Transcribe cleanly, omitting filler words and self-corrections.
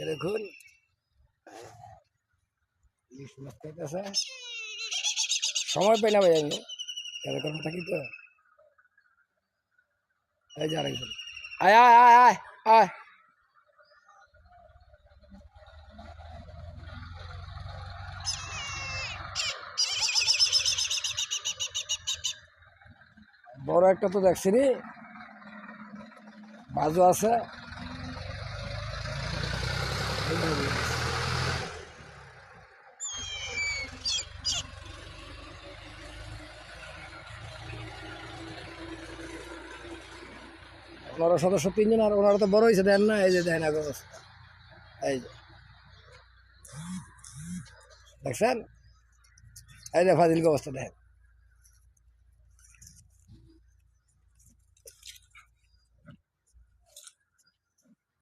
দেখুন ইলিশ মাছ খাইতেছে, সময় পাই না ভাই আমি কারণ থাকি তো। এই যে আরেকজন, আয় আয় আয় আয় আয়। বড় একটা তো দেখছি রে, বাজু আছে। ওনারা সদস্য 3 জন, আর ওনারা তো বড় হয়েছে, দেন না? এই যে দেন অবস্থা, এই যে দেখছেন, এই যে ফাজিল অবস্থা দেখেন।